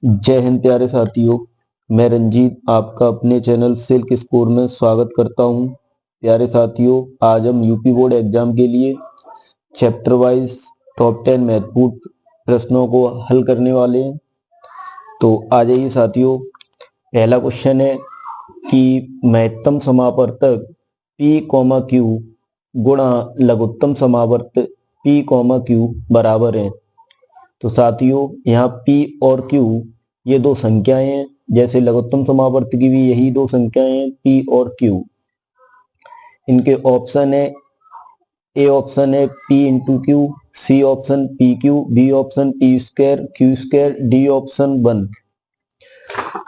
जय हिंद प्यारे साथियों। मैं रंजीत आपका अपने चैनल सिल्क स्कोर में स्वागत करता हूं। प्यारे साथियों, आज हम यूपी बोर्ड एग्जाम के लिए चैप्टर वाइज टॉप 10 महत्वपूर्ण प्रश्नों को हल करने वाले हैं। तो आ जाइए साथियों। पहला क्वेश्चन है कि महत्तम समापवर्तक P, Q गुणा लघुत्तम समापवर्तक P, Q बराबर है। तो साथियों, यहाँ P और Q ये दो संख्याएं हैं, जैसे लघुत्तम समापवर्तक की भी यही दो संख्याएं हैं P और Q। इनके ऑप्शन है, ए ऑप्शन है P into Q, C option P Q, B option P square Q square, D option 1।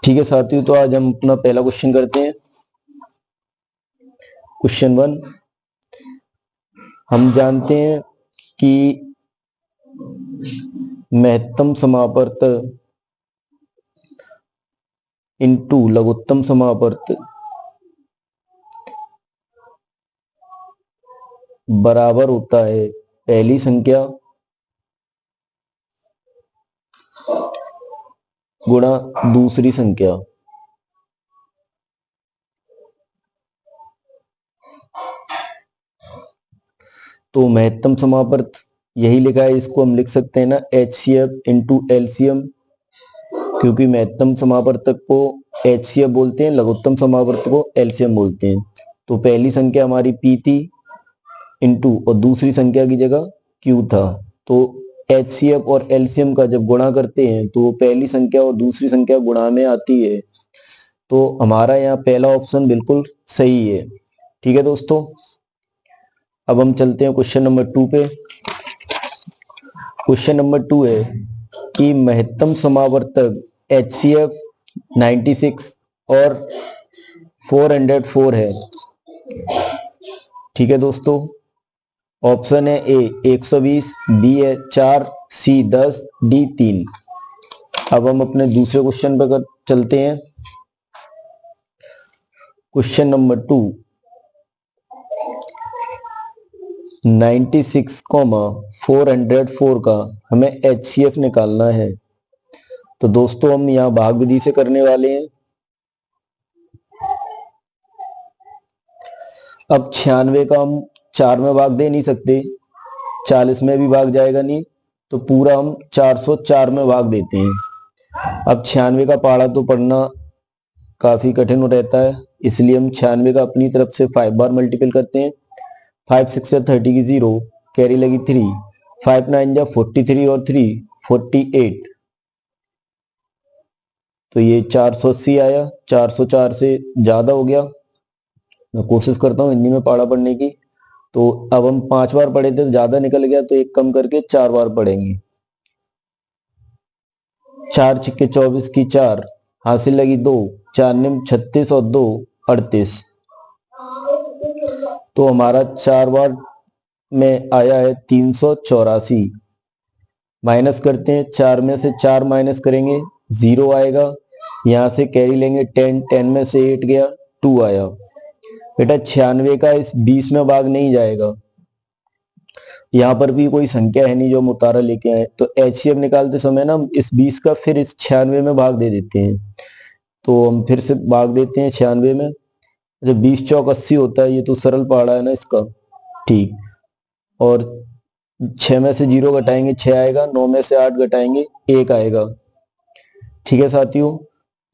ठीक है साथियों, तो आज हम अपना पहला क्वेश्चन करते हैं। क्वेश्चन 1, हम जानते हैं कि महत्तम समापवर्तक इंटू लघुत्तम समापवर्तक बराबर होता है पहली संख्या गुणा दूसरी संख्या। तो महत्तम समापवर्तक यही लिखा है, इसको हम लिख सकते हैं ना HCF इंटू LCM, क्योंकि महत्तम समापवर्तक को HCF बोलते हैं, लघुत्तम समापवर्तक को LCM बोलते हैं। तो पहली संख्या हमारी P थी इंटू और दूसरी संख्या की जगह Q था। तो HCF और LCM का जब गुणा करते हैं तो पहली संख्या और दूसरी संख्या गुणा में आती है। तो हमारा यहाँ पहला ऑप्शन बिल्कुल सही है। ठीक है दोस्तों, अब हम चलते हैं क्वेश्चन नंबर 2 पे। क्वेश्चन नंबर 2 है कि महत्तम समावर्तक HCF 96 और 404 है। ठीक है दोस्तों, ऑप्शन है ए 120, बी है 4, सी 10, डी 3। अब हम अपने दूसरे क्वेश्चन पर चलते हैं। क्वेश्चन नंबर 2, 96, 404 का हमें HCF निकालना है। तो दोस्तों हम यहाँ भाग विधि से करने वाले हैं। अब 96 का हम 4 में भाग दे नहीं सकते, 40 में भी भाग जाएगा नहीं, तो पूरा हम 404 में भाग देते हैं। अब 96 का पहाड़ा तो पढ़ना काफी कठिन रहता है, इसलिए हम 96 का अपनी तरफ से 5 बार मल्टीपल करते हैं। 5 6 या 30 की 0, कैरी लगी 3, 5 9 जा 43 और 3 48। तो ये 480 आया, 404 से ज्यादा हो गया। मैं कोशिश करता हूँ हिंदी में पढ़ा पढ़ने की। तो अब हम 5 बार पढ़े थे तो ज्यादा निकल गया, तो एक कम करके 4 बार पढ़ेंगे। 4 छिक्के 24 की 4, हासिल लगी 2, 4 निम 36 और 2 38। तो हमारा 4 बार में आया है 384। माइनस करते हैं, 4 में से 4 माइनस करेंगे 0 आएगा। यहां से कैरी लेंगे 10, 10 में से 8 गया 2 आया। बेटा 96 का इस 20 में भाग नहीं जाएगा, यहाँ पर भी कोई संख्या है नहीं जो हम उतारा लेके आए। तो HCF निकालते समय ना इस 20 का फिर इस 96 में भाग दे देते हैं। तो हम फिर से भाग देते हैं 96 में। जब 20 चौक 80 होता है, ये तो सरल पहाड़ा है ना इसका। ठीक, और 6 में से 0 घटाएंगे 6 आएगा, 9 में से 8 घटाएंगे 1 आएगा। ठीक है साथियों,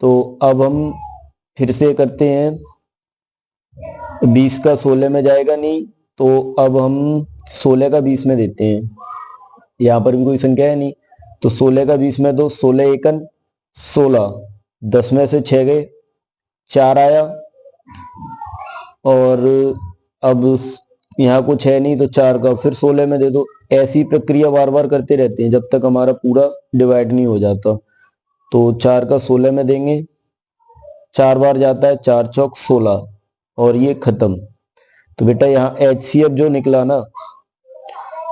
तो अब हम फिर से करते हैं। 20 का 16 में जाएगा नहीं, तो अब हम 16 का 20 में देते हैं। यहाँ पर भी कोई संख्या है नहीं, तो 16 का 20 में दो, 16 एकन 16, 10 में से 6 गए 4 आया। और अब यहाँ कुछ है नहीं, तो 4 का फिर 16 में दे दो। ऐसी प्रक्रिया बार बार करते रहते हैं जब तक हमारा पूरा डिवाइड नहीं हो जाता। तो 4 का 16 में देंगे, 4 बार जाता है, 4 चौक 16 और ये खत्म। तो बेटा यहाँ HCF जो निकला ना,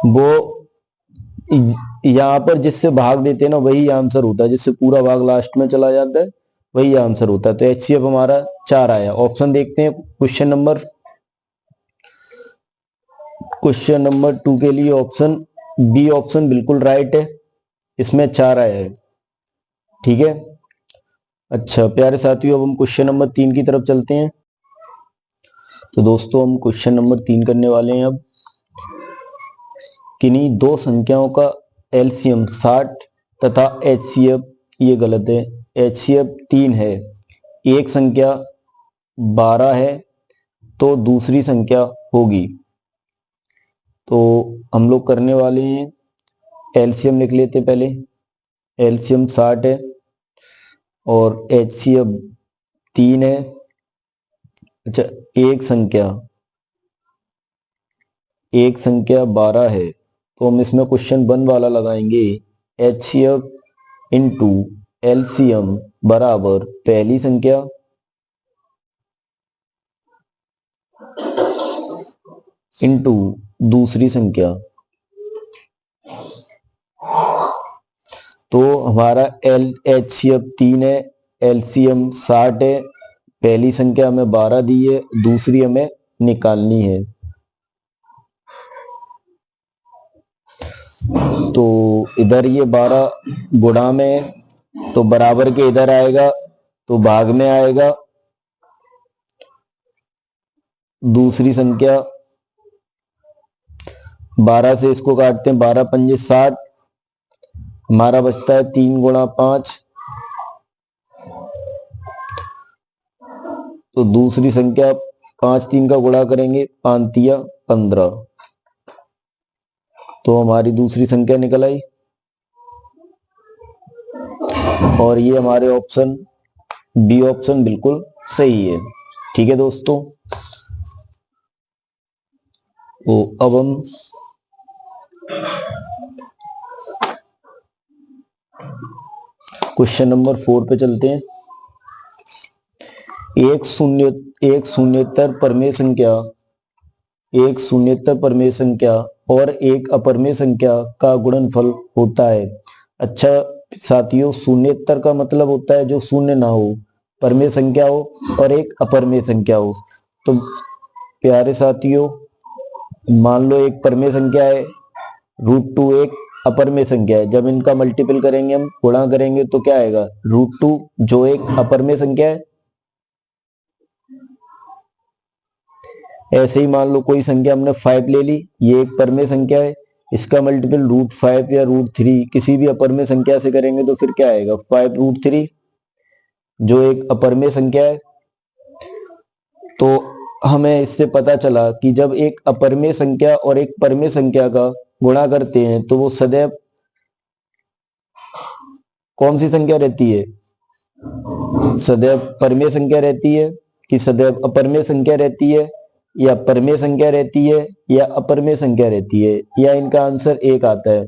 वो यहाँ पर जिससे भाग देते हैं ना वही आंसर होता है, जिससे पूरा भाग लास्ट में चला जाता है वही आंसर होता है। तो HCF हमारा 4 आया। ऑप्शन देखते हैं क्वेश्चन नंबर 2 के लिए। ऑप्शन बी ऑप्शन बिल्कुल राइट है, इसमें 4 आया है। ठीक है। अच्छा प्यारे साथियों, अब हम क्वेश्चन नंबर 3 की तरफ चलते हैं। तो दोस्तों हम क्वेश्चन नंबर 3 करने वाले हैं। अब किन्हीं दो संख्याओं का एलसीएम 60 तथा एचसीएफ, ये गलत है, एचसीएफ 3 है, एक संख्या 12 है तो दूसरी संख्या होगी। तो हम लोग करने वाले हैं, एलसीएम लिख लेते पहले। एलसीएम 60 है और एचसीएफ 3 है। अच्छा, एक संख्या 12 है तो हम इसमें क्वेश्चन 1 वाला लगाएंगे। एचसीएफ इंटू एलसीएम बराबर पहली संख्या इंटू दूसरी संख्या। तो हमारा एचसीएफ 3 है, एलसीएम 60 है, पहली संख्या हमें 12 दी है, दूसरी हमें निकालनी है। तो इधर ये 12 गुणा में, तो बराबर के इधर आएगा तो भाग में आएगा। दूसरी संख्या 12 से इसको काटते हैं, 12 पंजे 60, हमारा बचता है 3 गुणा 5। तो दूसरी संख्या 5 3 का गुणा करेंगे, 5 तिया 15। तो हमारी दूसरी संख्या निकल आई और ये हमारे ऑप्शन बी ऑप्शन बिल्कुल सही है। ठीक है दोस्तों, तो अब हम क्वेश्चन नंबर 4 पे चलते हैं। एक शून्येतर परमेय संख्या और एक अपरमेय संख्या का गुणनफल होता है। अच्छा साथियों, शून्येतर का मतलब होता है जो शून्य ना हो, परमेय संख्या हो और एक अपरमेय संख्या हो। तो प्यारे साथियों, मान लो एक परमेय संख्या है, √2 एक अपरमेय संख्या है। जब इनका मल्टीपल करेंगे, हम गुणा करेंगे तो क्या आएगा, √2 जो एक अपरमेय संख्या है। ऐसे ही मान लो कोई संख्या हमने 5 ले ली, ये एक परमेय संख्या है, इसका मल्टीपल √5 या √3 किसी भी अपरमेय संख्या से करेंगे तो फिर क्या आएगा, 5√3 जो एक अपरमेय संख्या है। तो हमें इससे पता चला कि जब एक अपरमेय संख्या और एक परमेय संख्या का गुणा करते हैं तो वो सदैव कौन सी संख्या रहती है, सदैव परमेय संख्या रहती है कि सदैव अपरमेय संख्या रहती है, या परमेय संख्या रहती है या अपरमेय संख्या रहती है, या इनका आंसर एक आता है।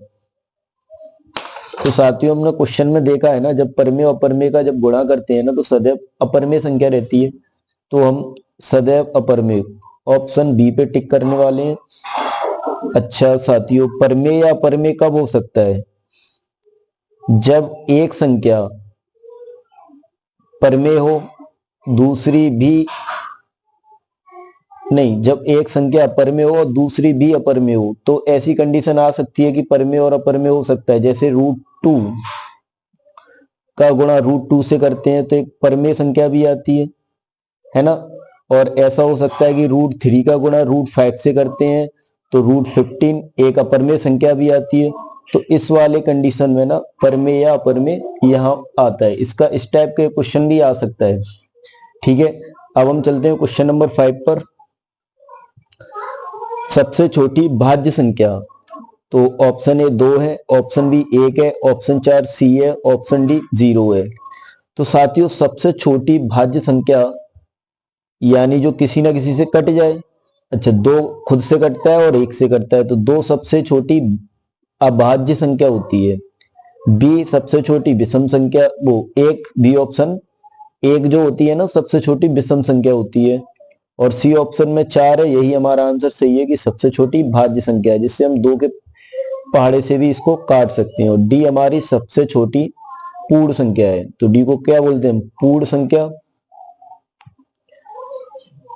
तो साथियों हमने क्वेश्चन में देखा है ना, जब परमेय और अपरमेय का जब गुणा करते हैं ना तो सदैव अपरमेय संख्या रहती है। तो हम सदैव अपरमेय ऑप्शन बी पे टिक करने वाले हैं। अच्छा साथियों, परमेय या अपरमेय कब हो सकता है, जब एक संख्या परमेय हो दूसरी भी नहीं, जब एक संख्या अपरमेय हो और दूसरी भी अपरमेय हो तो ऐसी कंडीशन आ सकती है कि परमेय और अपरमेय हो सकता है। जैसे √2 का गुणा √2 से करते हैं तो एक परमेय संख्या भी आती है ना। और ऐसा हो सकता है कि √3 का गुणा √5 से करते हैं तो √15 एक अपरमेय संख्या भी आती है। तो इस वाले कंडीशन में ना परमेय या अपरमेय यहाँ आता है। इसका इस टाइप के क्वेश्चन भी आ सकता है। ठीक है, अब हम चलते हैं क्वेश्चन नंबर 5 पर। सबसे छोटी भाज्य संख्या, तो ऑप्शन ए 2 है, ऑप्शन बी 1 है, ऑप्शन 4 सी है, ऑप्शन डी 0 है। तो साथियों सबसे छोटी भाज्य संख्या यानी जो किसी ना किसी से कट जाए। अच्छा, 2 खुद से कटता है और 1 से कटता है, तो 2 सबसे छोटी अभाज्य संख्या होती है। बी सबसे छोटी विषम संख्या, वो एक बी ऑप्शन एक जो होती है ना सबसे छोटी विषम संख्या होती है। और सी ऑप्शन में 4 है, यही हमारा आंसर सही है कि सबसे छोटी भाज्य संख्या है, जिससे हम 2 के पहाड़े से भी इसको काट सकते हैं। और डी हमारी सबसे छोटी पूर्ण संख्या है। तो डी को क्या बोलते हैं, पूर्ण संख्या,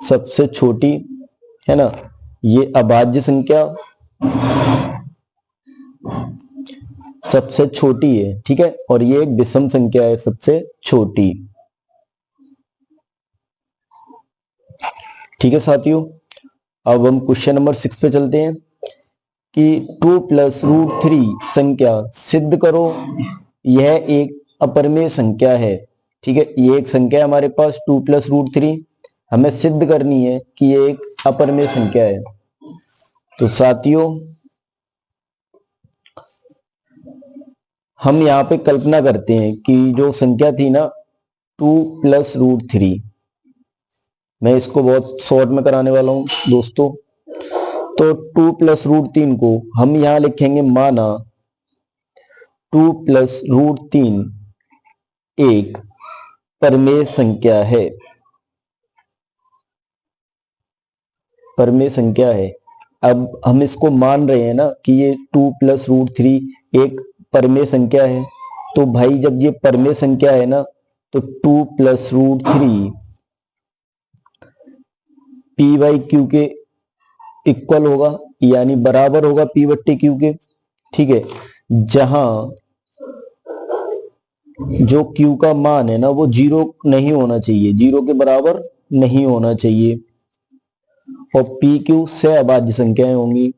सबसे छोटी, है ना। ये अभाज्य संख्या सबसे छोटी है, ठीक है, और ये एक विषम संख्या है सबसे छोटी। ठीक है साथियों, अब हम क्वेश्चन नंबर 6 पे चलते हैं कि 2 प्लस रूट 3 संख्या सिद्ध करो। यह एक अपरिमेय संख्या है। ठीक है, ये एक संख्या है हमारे पास 2 प्लस रूट 3, हमें सिद्ध करनी है कि ये एक अपरिमेय संख्या है। तो साथियों हम यहाँ पे कल्पना करते हैं कि जो संख्या थी ना 2 प्लस रूट 3, मैं इसको बहुत शॉर्ट में कराने वाला हूं दोस्तों। तो 2 प्लस रूट 3 को हम यहां लिखेंगे माना 2 प्लस रूट 3 एक परिमेय संख्या है। परिमेय संख्या है। अब हम इसको मान रहे हैं ना कि ये 2 प्लस रूट 3 एक परिमेय संख्या है। तो भाई जब ये परिमेय संख्या है ना तो 2 plus root 3 P by Q के इक्वल होगा, यानी बराबर होगा पी बट्टे क्यू के। ठीक है, जहां जो क्यू का मान है ना वो 0 नहीं होना चाहिए, 0 के बराबर नहीं होना चाहिए, और पी क्यू से अभाज्य संख्याएं होंगी।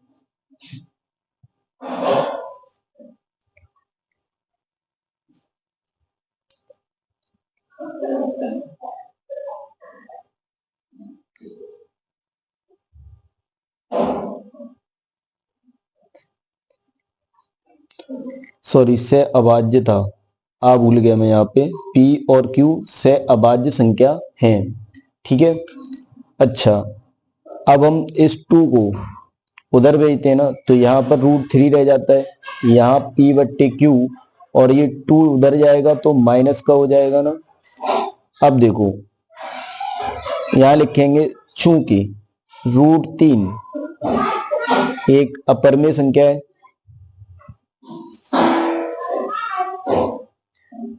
सॉरी, से अभाज्य था, भूल गया मैं, यहाँ पे P और Q से अभाज्य संख्या हैं। ठीक है, अच्छा अब हम इस 2 को उधर भेजते हैं ना तो यहाँ पर रूट 3 रह जाता है, यहाँ P बट्टे Q, और ये 2 उधर जाएगा तो माइनस का हो जाएगा ना। अब देखो यहाँ लिखेंगे चूंकि रूट 3 एक अपरिमेय संख्या है,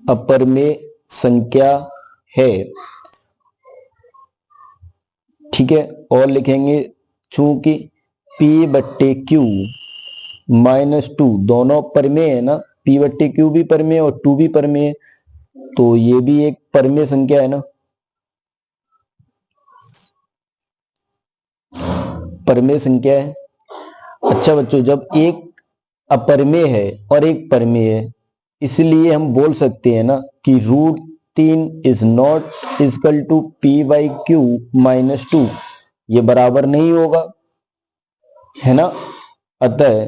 अपरिमेय संख्या है। ठीक है, और लिखेंगे चूंकि P बट्टे Q -2 दोनों परिमेय है ना, P बट्टे Q भी परिमेय और 2 भी परिमेय है, तो ये भी एक परिमेय संख्या है ना, परिमेय संख्या है। अच्छा बच्चों, जब एक अपरिमेय है और एक परिमेय है, इसलिए हम बोल सकते हैं ना कि root 3 is not equal to P by Q -2, ये बराबर नहीं होगा, है ना। अतः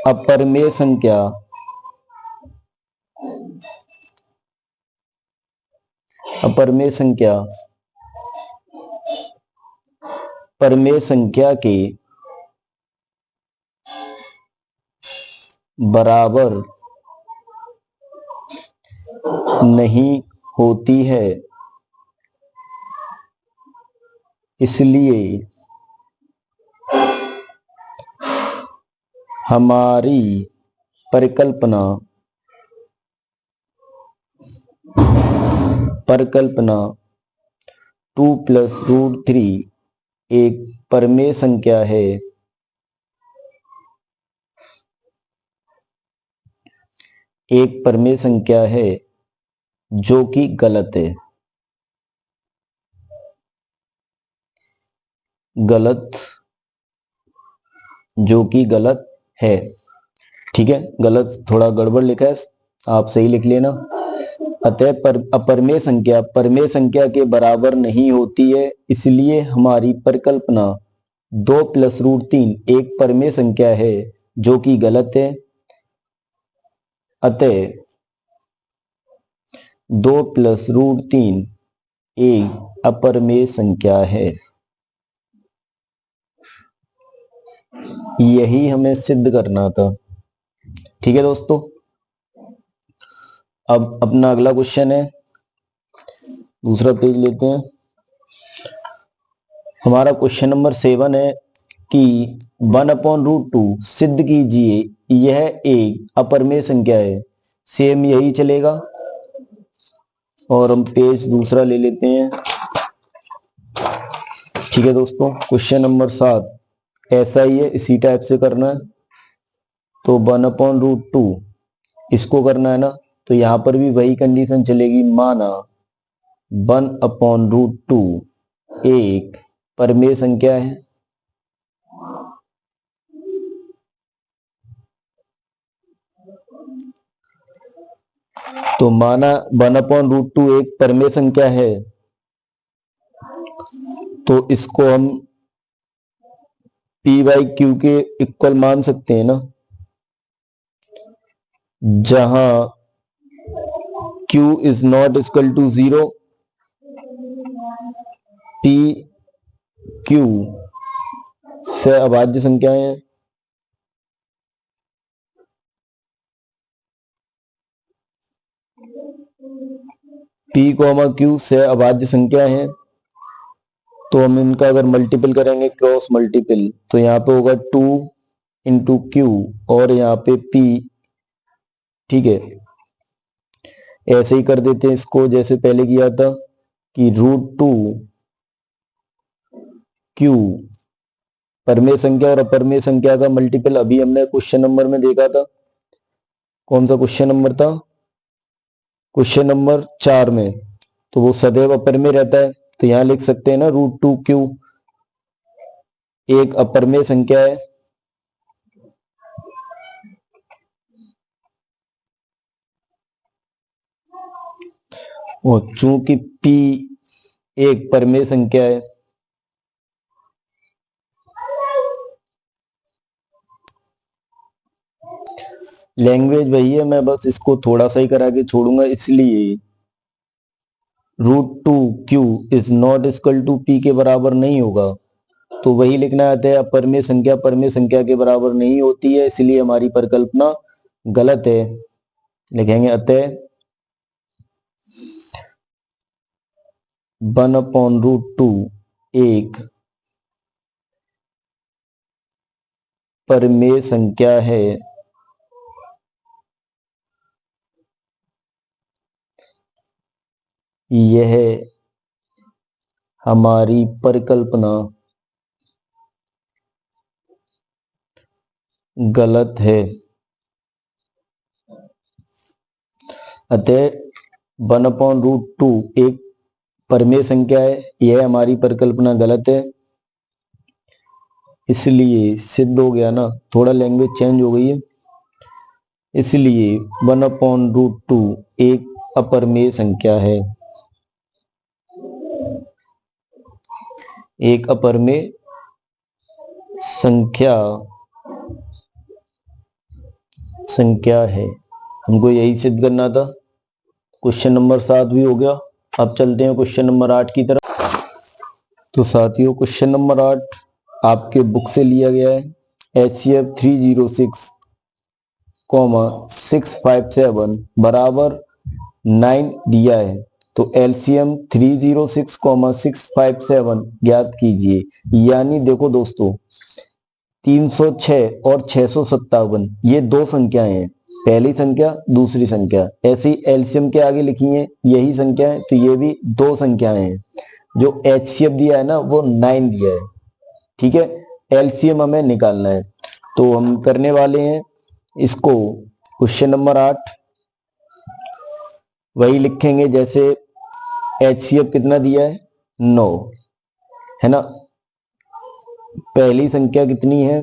अपरिमेय संख्या परिमेय संख्या के बराबर नहीं होती है, इसलिए हमारी परिकल्पना 2 प्लस रूट 3 एक परिमेय संख्या है, एक परिमेय संख्या है जो कि गलत है, जो कि गलत है। ठीक है, गलत थोड़ा गड़बड़ लिखा है, आप सही लिख लेना। अतः अपरिमेय संख्या परिमेय संख्या के बराबर नहीं होती है, इसलिए हमारी परिकल्पना 2 प्लस रूट 3 एक परिमेय संख्या है जो कि गलत है। अतः 2 प्लस रूट 3 एक अपरिमेय संख्या है। यही हमें सिद्ध करना था। ठीक है दोस्तों, अब अपना अगला क्वेश्चन है, दूसरा पेज लेते हैं। हमारा क्वेश्चन नंबर 7 है कि 1/√2 सिद्ध कीजिए यह एक अपरिमेय संख्या है। सेम यही चलेगा, और हम पेज दूसरा ले लेते हैं। ठीक है दोस्तों, क्वेश्चन नंबर 7 ऐसा ही है, इसी टाइप से करना है। तो 1/√2 इसको करना है ना, तो यहां पर भी वही कंडीशन चलेगी। माना 1/√2 एक परमेय संख्या है, तो माना 1/√2 एक परमेय संख्या है, तो इसको हम p/q के इक्वल मान सकते हैं ना, जहां q is not equal to 0, p q से अभाज्य संख्याएं हैं। p, q से अभाज्य संख्या है, तो हम इनका अगर मल्टीपल करेंगे, क्रॉस मल्टीपल, तो यहाँ पे होगा 2 इंटू क्यू और यहाँ पे p। ठीक है, ऐसे ही कर देते हैं इसको जैसे पहले किया था कि √2 q परमेय संख्या और अपरमेय संख्या का मल्टीपल। अभी हमने क्वेश्चन नंबर में देखा था, कौन सा क्वेश्चन नंबर था, क्वेश्चन नंबर 4 में, तो वो सदैव अपरमेय रहता है। तो यहां लिख सकते हैं ना √2q एक अपरमेय संख्या है, और चूंकि p एक परमेय संख्या है, लैंग्वेज वही है, मैं बस इसको थोड़ा सा ही करा के छोड़ूंगा। इसलिए √2q is not equal to p के बराबर नहीं होगा, तो वही लिखना आता है अपरमेय संख्या परमेय संख्या के बराबर नहीं होती है, इसलिए हमारी परिकल्पना गलत है। लिखेंगे अतः 1/√2 एक परमेय संख्या है, यह हमारी परिकल्पना गलत है। अतः 1/√2 एक परमेय संख्या है, यह हमारी परिकल्पना गलत है। इसलिए सिद्ध हो गया ना, थोड़ा लैंग्वेज चेंज हो गई है। इसलिए 1/√2 एक अपरमेय संख्या है, एक अपरमेय संख्या है। हमको यही सिद्ध करना था। क्वेश्चन नंबर 7 भी हो गया। अब चलते हैं क्वेश्चन नंबर 8 की तरफ। तो साथियों, क्वेश्चन नंबर 8 आपके बुक से लिया गया है। HCF 306, 657 बराबर 9 दिया है, तो एलसीएम 306, 657 ज्ञात कीजिए। यानी देखो दोस्तों, 306 और 657 ये दो संख्याएं हैं, पहली संख्या दूसरी संख्या, ऐसे ही एलसीएम के आगे लिखी है यही संख्या है, तो ये भी दो संख्याएं हैं। जो एचसीएफ दिया है ना वो 9 दिया है। ठीक है, एलसीएम हमें निकालना है, तो हम करने वाले हैं इसको क्वेश्चन नंबर 8 वही लिखेंगे जैसे एचसीएफ कितना दिया है 9 है ना। पहली संख्या कितनी है,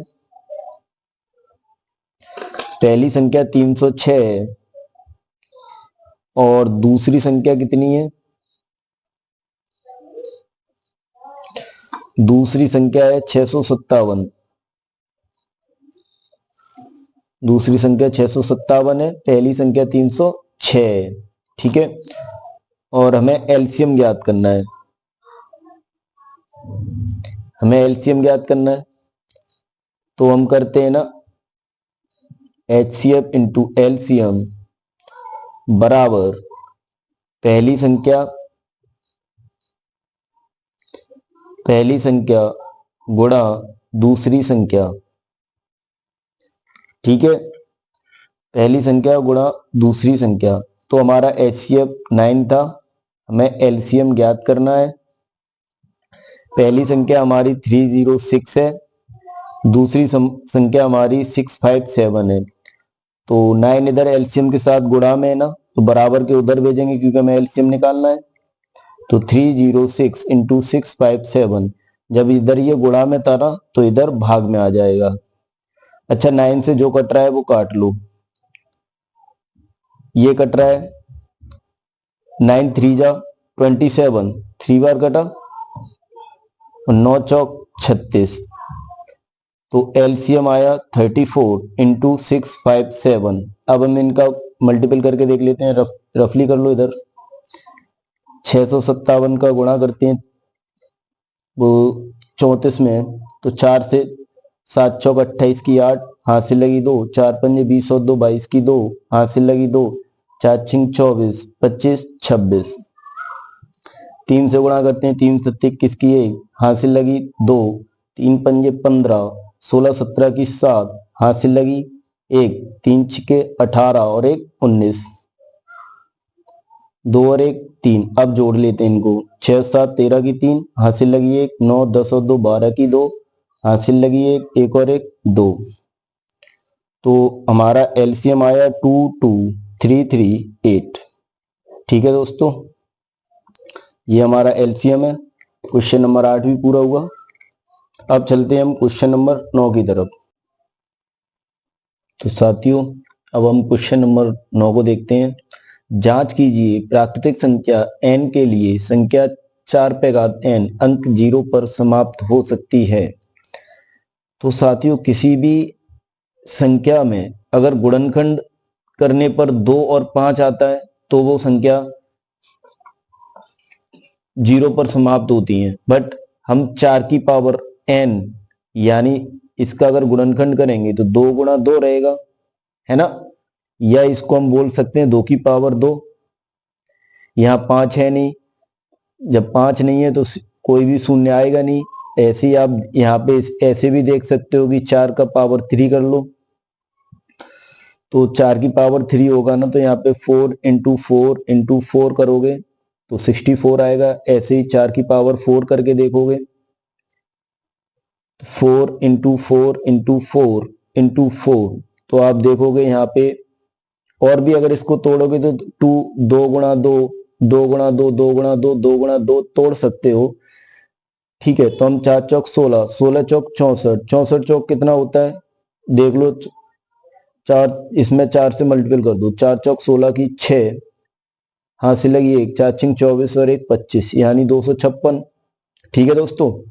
पहली संख्या 306 है और दूसरी संख्या कितनी है, दूसरी संख्या है 657। दूसरी संख्या 657 है, पहली संख्या 306 है। ठीक है, और हमें एलसीएम ज्ञात करना है, हमें एलसीएम ज्ञात करना है। तो हम करते हैं ना एचसीएफ इंटू एलसीएम बराबर पहली संख्या गुणा दूसरी संख्या। ठीक है, पहली संख्या गुणा दूसरी संख्या। तो हमारा एचसीएफ 9 था, हमें एलसीएम ज्ञात करना है। पहली संख्या हमारी 306 है दूसरी संख्या हमारी 657 है, तो 9 इधर एलसीएम के साथ गुणा में है ना, तो बराबर के उधर भेजेंगे क्योंकि हमें एलसीएम निकालना है। तो 306 इंटू 657, जब इधर ये गुणा में था ना तो इधर भाग में आ जाएगा। अच्छा 9 से जो कट रहा है वो काट लो, ये कट रहा है 9 3 जा 27, 3 बार कटा, 9 चौक 36, तो एलसीएम आया 34 इंटू 657। अब हम इनका मल्टीपल करके देख लेते हैं, रफली कर लो इधर। 657 का गुणा करते हैं वो 34 में, तो 4 से 7 चौक 28 की 8, हाथ से लगी 2, 4 पंजे 20 और 2 22 की 2, हाथ से लगी 2, 4 छिंग 24, 25 26। 3 से गुणा करते हैं, 3 सत्ते 21 की 1, हाथ से लगी 2, 3 पंजे 15, 16 17 की 7, हाथ से लगी 1, 3 छिके 18 और 1 19, 2 और 1 3। अब जोड़ लेते हैं इनको, 6 7 13 की 3, हाथ से लगी 1, 9 10 और 2 12 की 2, हाथ से लगी 1, 1 और 1 2। तो हमारा एलसीएम आया 22338। ठीक है दोस्तों, ये हमारा एलसीएम है। क्वेश्चन नंबर 8 भी पूरा हुआ। अब चलते हैं हम क्वेश्चन नंबर 9 की तरफ। तो साथियों अब हम क्वेश्चन नंबर 9 को देखते हैं। जांच कीजिए प्राकृतिक संख्या n के लिए संख्या 4 पे घात n अंक 0 पर समाप्त हो सकती है। तो साथियों किसी भी संख्या में अगर गुणनखंड करने पर 2 और 5 आता है तो वो संख्या 0 पर समाप्त होती है। बट हम 4 की पावर n यानी इसका अगर गुणनखंड करेंगे तो 2 गुणा 2 रहेगा, है ना, या इसको हम बोल सकते हैं 2 की पावर 2। यहाँ 5 है नहीं, जब 5 नहीं है तो कोई भी शून्य आएगा नहीं। ऐसे ही आप यहाँ पे ऐसे भी देख सकते हो कि 4 का पावर 3 कर लो, तो 4 की पावर 3 होगा ना, तो यहाँ पे 4 इंटू 4 इंटू 4 करोगे तो 64 आएगा। ऐसे ही 4 की पावर 4 करके देखोगे, 4 इंटू 4 इंटू 4 इंटू 4, तो आप देखोगे यहाँ पे और भी अगर इसको तोड़ोगे तो 2 गुणा 2 2 गुणा 2 2 गुणा 2 2 गुणा 2 तोड़ सकते हो। ठीक है, तो हम 4 चौक 16, 16 चौक 64, 64 चौक कितना होता है देख लो, 4 इसमें 4 से मल्टीपल कर दो, 4 चौक 16 की 6, हाथ से लगी 1, 4 छिंग 24 और 1 25 यानी 256। ठीक है दोस्तों,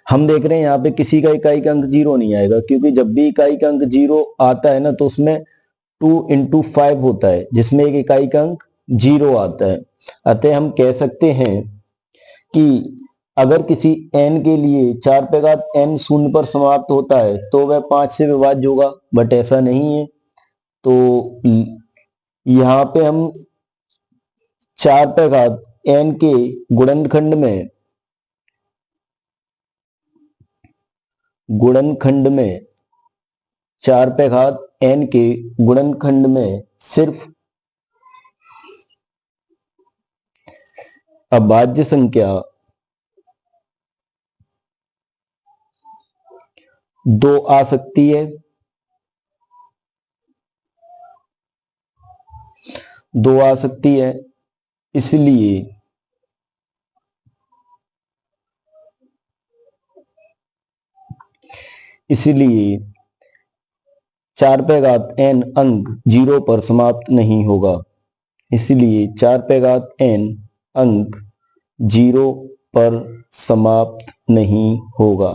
हम देख रहे हैं यहाँ पे किसी का इकाई का अंक 0 नहीं आएगा, क्योंकि जब भी इकाई का अंक 0 आता है ना तो उसमें 2 इंटू 5 होता है जिसमें एक इकाई का अंक 0 आता है। अतः हम कह सकते हैं कि अगर किसी n के लिए 4 पे घात n शून्य पर समाप्त होता है तो वह 5 से विभाज्य होगा, बट ऐसा नहीं है। तो यहाँ पे हम 4 पे घात n के गुणनखंड में 4 पे घात n के गुणनखंड में सिर्फ अभाज्य संख्या 2 आ सकती है, 2 आ सकती है। इसलिए 4 पे घात n अंक 0 पर समाप्त नहीं होगा, इसलिए 4 पे घात n अंक 0 पर समाप्त नहीं होगा।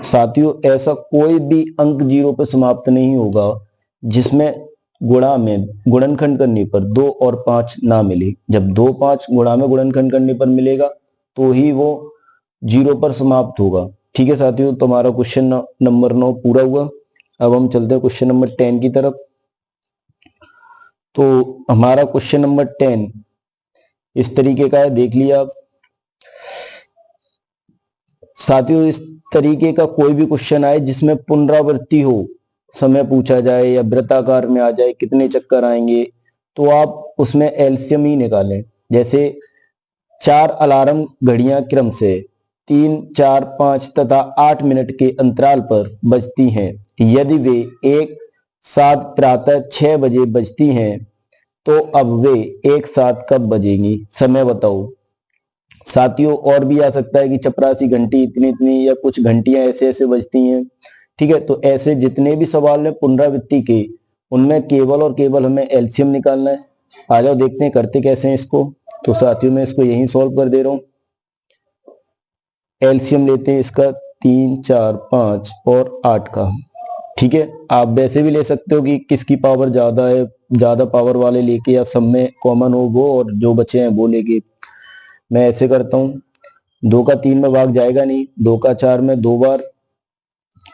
साथियों ऐसा कोई भी अंक 0 पर समाप्त नहीं होगा जिसमें गुणनखंड करने पर 2 और 5 ना मिले। जब 2 5 गुणा में गुणनखंड करने पर मिलेगा तो ही वो 0 पर समाप्त होगा। ठीक है साथियों, तुम्हारा क्वेश्चन नंबर 9 पूरा हुआ। अब हम चलते हैं क्वेश्चन नंबर 10 की तरफ। तो हमारा क्वेश्चन नंबर 10 इस तरीके का है, देख लिया आप साथियों। इस तरीके का कोई भी क्वेश्चन आए जिसमें पुनरावृत्ति हो, समय पूछा जाए या वृत्ताकार में आ जाए कितने चक्कर आएंगे, तो आप उसमें एलसीएम ही निकालें। जैसे 4 अलार्म घड़ियां क्रम से 3, 4, 5 तथा 8 मिनट के अंतराल पर बजती हैं। यदि वे एक साथ प्रातः 6 बजे बजती हैं तो अब वे एक साथ कब बजेंगी, समय बताओ। साथियों और भी आ सकता है कि चपरासी घंटी इतनी इतनी या कुछ घंटियां ऐसे ऐसे बजती हैं। ठीक है, तो ऐसे जितने भी सवाल हैं पुनरावृत्ति के, उनमें केवल और केवल हमें एलसीएम निकालना है। आ जाओ देखते हैं करते कैसे हैं इसको। तो साथियों मैं इसको यहीं सॉल्व कर दे रहा हूं। एलसीएम लेते हैं इसका 3, 4, 5 और 8 का। ठीक है, आप वैसे भी ले सकते हो कि किसकी पावर ज्यादा है, ज्यादा पावर वाले लेके, या सब में कॉमन हो वो और जो बचे हैं वो लेके। मैं ऐसे करता हूँ, 2 का 3 में भाग जाएगा नहीं, 2 का 4 में 2 बार,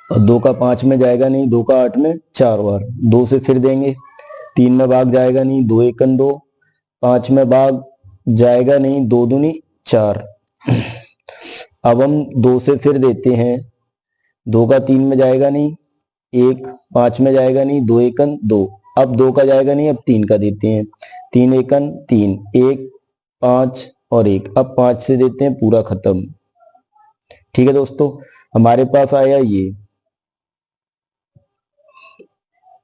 और 2 का 5 में जाएगा नहीं, 2 का 8 में 4 बार। 2 से फिर देंगे, 3 में भाग जाएगा नहीं, 2 एकन 2, 5 में भाग जाएगा नहीं, 2 दूनी 4। अब हम 2 से फिर देते हैं, 2 का 3 में जाएगा नहीं, 1, 5 में जाएगा नहीं, 2 एकन 2। अब 2 का जाएगा नहीं, अब 3 का देते हैं, 3 एकन 3, 1, 5 और 1। अब 5 से देते हैं, पूरा खत्म। ठीक है दोस्तों, हमारे पास आया ये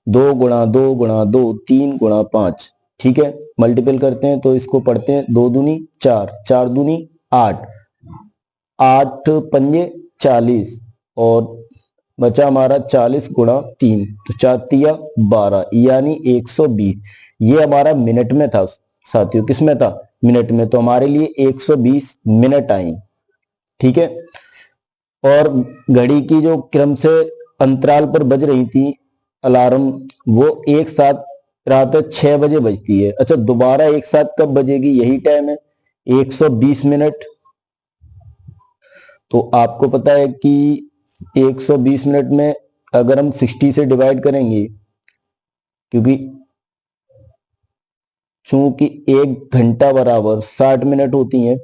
2 गुणा 2 गुणा 2, 3 गुणा 5। ठीक है, मल्टीपल करते हैं तो इसको पढ़ते हैं, 2 दूनी 4, 4 दूनी 8, 8 पंजे 40, और बचा हमारा 40 गुणा 3, तो 4 तिया 12, यानी 120। ये हमारा मिनट में था साथियों, किस में था, मिनट में। तो हमारे लिए 120 मिनट आई। ठीक है, और घड़ी की जो क्रम से अंतराल पर बज रही थी अलार्म, वो एक साथ रात 6 बजे बजती है। अच्छा, दोबारा एक साथ कब बजेगी, यही टाइम है 120 मिनट। तो आपको पता है कि 120 मिनट में अगर हम 60 से डिवाइड करेंगे, क्योंकि चूंकि 1 घंटा बराबर 60 मिनट होती है,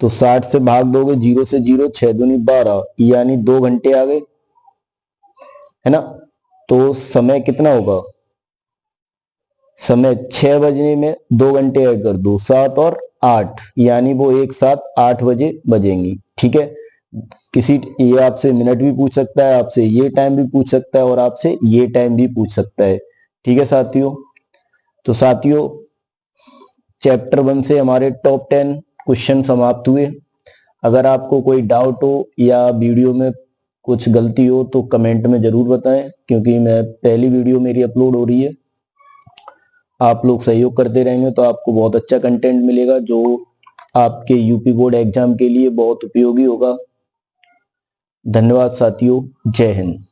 तो 60 से भाग दोगे, 0 से 0, 6 दूनी 12, यानी 2 घंटे आ गए, है ना। तो समय कितना होगा, समय 6 बजने में 2 घंटे ऐड कर दो, 7 और 8, यानी वो एक साथ 8 बजे बजेंगी। ठीक है, किसी ये आपसे मिनट भी पूछ सकता है, आपसे ये टाइम भी पूछ सकता है, और आपसे ये टाइम भी पूछ सकता है। ठीक है साथियों, तो साथियों चैप्टर 1 से हमारे टॉप 10 क्वेश्चन समाप्त हुए। अगर आपको कोई डाउट हो या वीडियो में कुछ गलती हो तो कमेंट में जरूर बताएं, क्योंकि मैं पहली वीडियो मेरी अपलोड हो रही है। आप लोग सहयोग करते रहेंगे तो आपको बहुत अच्छा कंटेंट मिलेगा, जो आपके यूपी बोर्ड एग्जाम के लिए बहुत उपयोगी होगा। धन्यवाद साथियों, जय हिंद।